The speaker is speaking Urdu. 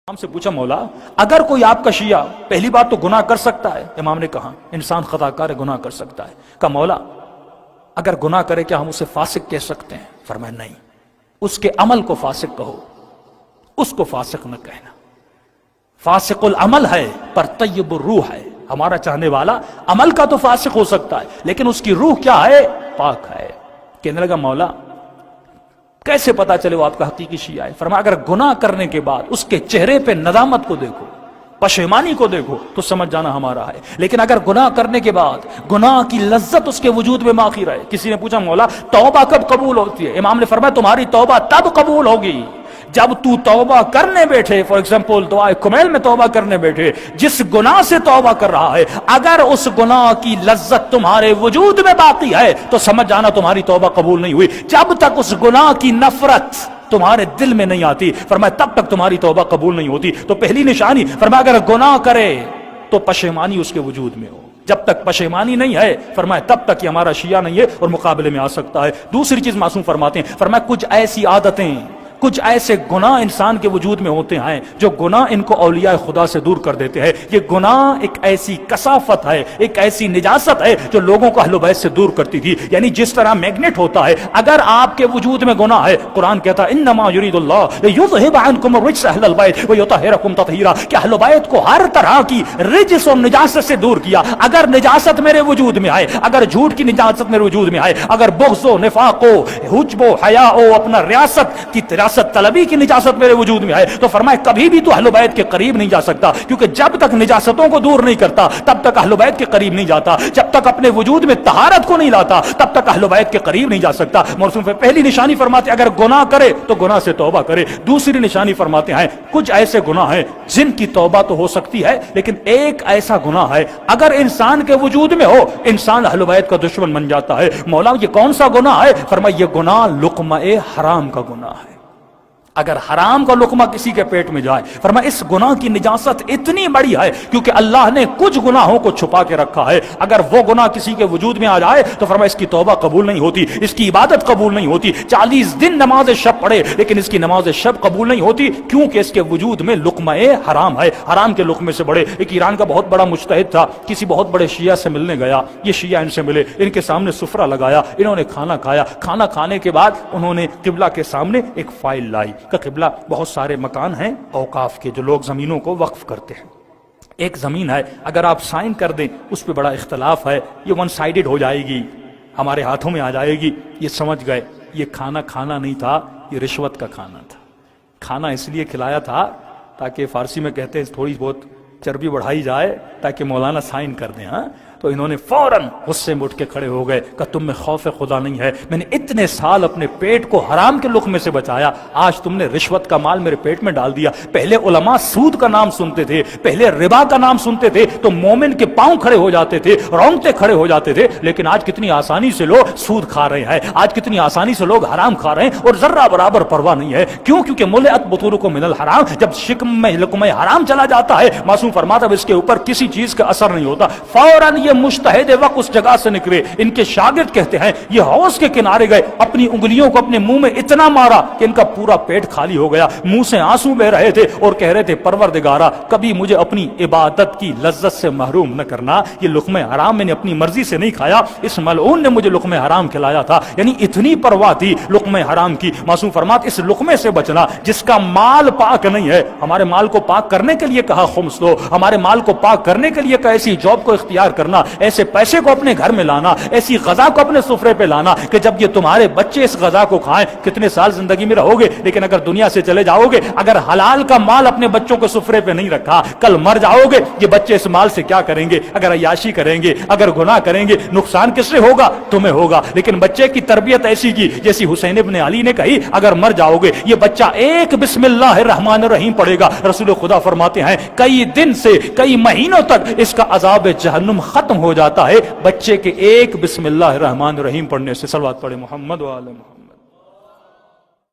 امام سے پوچھا مولا اگر کوئی آپ کا شیعہ پہلی بات تو گناہ کر سکتا ہے؟ امام نے کہا انسان خطا کار ہے، گناہ کر سکتا ہے۔ کہا مولا اگر گناہ کرے کیا ہم اسے فاسق کہہ سکتے ہیں؟ فرمایا نہیں، اس کے عمل کو فاسق کہو، اس کو فاسق نہ کہنا۔ فاسق العمل ہے پر طیب الروح ہے، ہمارا چاہنے والا عمل کا تو فاسق ہو سکتا ہے لیکن اس کی روح کیا ہے؟ پاک ہے۔ کہنے لگا مولا کیسے پتا چلے وہ آپ کا حقیقی شیعہ ہے؟ فرمایا اگر گناہ کرنے کے بعد اس کے چہرے پہ ندامت کو دیکھو، پشیمانی کو دیکھو تو سمجھ جانا ہمارا ہے، لیکن اگر گناہ کرنے کے بعد گناہ کی لذت اس کے وجود میں باقی رہے۔ کسی نے پوچھا مولا توبہ کب قبول ہوتی ہے؟ امام نے فرمایا تمہاری توبہ تب قبول ہوگی جب تو توبہ کرنے بیٹھے، فار ایگزامپل دعائے کمیل میں توبہ کرنے بیٹھے، جس گناہ سے توبہ کر رہا ہے اگر اس گناہ کی لذت تمہارے وجود میں باقی ہے تو سمجھ جانا تمہاری توبہ قبول نہیں ہوئی۔ جب تک اس گناہ کی نفرت تمہارے دل میں نہیں آتی، فرمایا تب تک تمہاری توبہ قبول نہیں ہوتی۔ تو پہلی نشانی فرمایا اگر گناہ کرے تو پشیمانی اس کے وجود میں ہو، جب تک پشیمانی نہیں ہے فرمایا تب تک یہ ہمارا شیعہ نہیں ہے اور مقابلے میں آ سکتا ہے۔ دوسری چیز معصوم فرماتے ہیں، فرمایا کچھ ایسی عادتیں، کچھ ایسے گناہ انسان کے وجود میں ہوتے ہیں جو گناہ ان کو اولیاء خدا سے دور کر دیتے ہیں۔ یہ گناہ ایک ایسی کثافت ہے، ایک ایسی نجاست ہے جو لوگوں کو اہل بیت سے دور کرتی تھی۔ یعنی جس طرح میگنیٹ ہوتا ہے، اگر آپ کے وجود میں گناہ ہے، قرآن کہتا ہے انما یرید اللہ لیذھب عنکم الرجس اہل البیت ویطہرکم تطہیرا، کہ اہل بیت کو ہر طرح کی رجس اور نجاست سے دور کیا۔ اگر نجاست میرے وجود میں آئے، اگر جھوٹ کی نجاست میرے وجود میں آئے، اگر بغض و نفاق و حجب و حیا و اپنا ریاست کی طلبی کی نجاست میرے وجود میں ہے تو فرمائے کبھی بھی تو اہل بیت کے قریب نہیں جا سکتا، کیونکہ جب تک نجاستوں کو دور نہیں کرتا تب تک اہل بیت کے قریب نہیں جاتا، جب تک اپنے وجود میں طہارت کو نہیں لاتا تب تک اہل بیت کے قریب نہیں جا سکتا۔ موسم پہ پہلی نشانی فرماتے اگر گناہ کرے تو گناہ سے توبہ کرے۔ دوسری نشانی فرماتے ہیں کچھ ایسے گناہ ہیں جن کی توبہ تو ہو سکتی ہے لیکن ایک ایسا گناہ ہے اگر انسان کے وجود میں ہو انسان اہل بیت کا دشمن بن جاتا ہے۔ مولا یہ کون سا گناہ ہے؟ فرمایا یہ گناہ لقمہ حرام کا گناہ ہے۔ اگر حرام کا لقمہ کسی کے پیٹ میں جائے، فرمایا اس گناہ کی نجاست اتنی بڑی ہے کیونکہ اللہ نے کچھ گناہوں کو چھپا کے رکھا ہے، اگر وہ گناہ کسی کے وجود میں آ جائے تو فرمایا اس کی توبہ قبول نہیں ہوتی، اس کی عبادت قبول نہیں ہوتی۔ 40 دن نماز شب پڑھے لیکن اس کی نماز شب قبول نہیں ہوتی کیونکہ اس کے وجود میں لقمہ حرام ہے۔ حرام کے لقمے سے بڑے ایک ایران کا بہت بڑا مجتہد تھا، کسی بہت بڑے شیعہ سے ملنے گیا، یہ شیعہ ان سے ملے، ان کے سامنے سفرہ لگایا، انہوں نے کھانا کھایا، کھانا کھانے کے بعد انہوں نے قبلہ کے سامنے ایک فائل لائی کہ قبلہ بہت سارے مکان ہیں اوقاف کے جو لوگ زمینوں کو وقف کرتے ہیں، ایک زمین ہے اگر آپ سائن کر دیں اس پہ بڑا اختلاف ہے، یہ ون سائیڈڈ ہو جائے گی، ہمارے ہاتھوں میں آ جائے گی۔ یہ سمجھ گئے یہ کھانا کھانا نہیں تھا، یہ رشوت کا کھانا تھا۔ کھانا اس لیے کھلایا تھا تاکہ فارسی میں کہتے ہیں تھوڑی بہت چربی بڑھائی جائے تاکہ مولانا سائن کر دیں۔ ہاں تو انہوں نے فوراً غصے میں اٹھ کے کھڑے ہو گئے کہ تم میں خوف خدا نہیں ہے، میں نے اتنے سال اپنے پیٹ کو حرام کے لقمے سے بچایا، آج تم نے رشوت کا مال میرے پیٹ میں ڈال دیا۔ پہلے علماء سود کا نام سنتے تھے، پہلے ربا کا نام سنتے تھے تو مومن کے پاؤں کھڑے ہو جاتے تھے، رونگٹے کھڑے ہو جاتے تھے، لیکن آج کتنی آسانی سے لوگ سود کھا رہے ہیں، آج کتنی آسانی سے لوگ حرام کھا رہے ہیں اور ذرہ برابر پرواہ نہیں ہے۔ کیوں؟ کیونکہ ملئت بطونکم من الحرام، جب شکم میں لقمہ حرام چلا جاتا ہے معصوم فرماتا ہے اس کے اوپر کسی چیز کا اثر نہیں ہوتا، فوراً یہ مجتہد وقت اس جگہ سے نکلے۔ ان کے شاگرد کہتے ہیں یہ حوض کے کنارے گئے، اپنی انگلیوں کو اپنے منہ میں اتنا مارا کہ ان کا پورا پیٹ خالی ہو گیا، منہ سے آنسو بہ رہے تھے اور کہہ رہے تھے پروردگارا کبھی مجھے اپنی عبادت کی لذت سے محروم نہ کرنا، یہ لقمہ حرام میں نے اپنی مرضی سے نہیں کھایا، اس ملعون نے مجھے لقمہ حرام کھلایا تھا۔ یعنی اتنی پرواہ تھی لقمہ حرام کی۔ معصوم فرمات اس لقمے سے بچنا جس کا مال پاک نہیں ہے، ہمارے مال کو پاک کرنے کے لیے کہا خمس دو، ہمارے مال کو پاک کرنے کے لیے کہا ایسی جاب کو اختیار کرنا، ایسے پیسے کو اپنے گھر میں لانا، ایسی غذا کو اپنے سفرے پہ لانا کہ جب یہ تمہارے بچے اس غذا کو کھائیں، کتنے سال زندگی میں رہو گے لیکن اگر دنیا سے چلے جاؤ گے، اگر حلال کا مال اپنے بچوں کو سفرے پہ نہیں رکھا، کل مر جاؤ گے یہ بچے اس مال سے کیا کریں گے؟ اگر عیاشی کریں گے، اگر گناہ کریں گے، نقصان کس سے ہوگا؟ تمہیں ہوگا۔ لیکن بچے کی تربیت ایسی کی جیسی حسین ابن علی نے کہی اگر مر جاؤ گے یہ بچہ ایک بسم اللہ الرحمن الرحیم پڑھے گا، رسول خدا فرماتے ہیں کئی دن سے کئی مہینوں تک اس کا عذاب جہنم ختم ہو جاتا ہے بچے کے ایک بسم اللہ الرحمن الرحیم پڑھنے سے۔ صلوات پڑھے محمد و آل محمد۔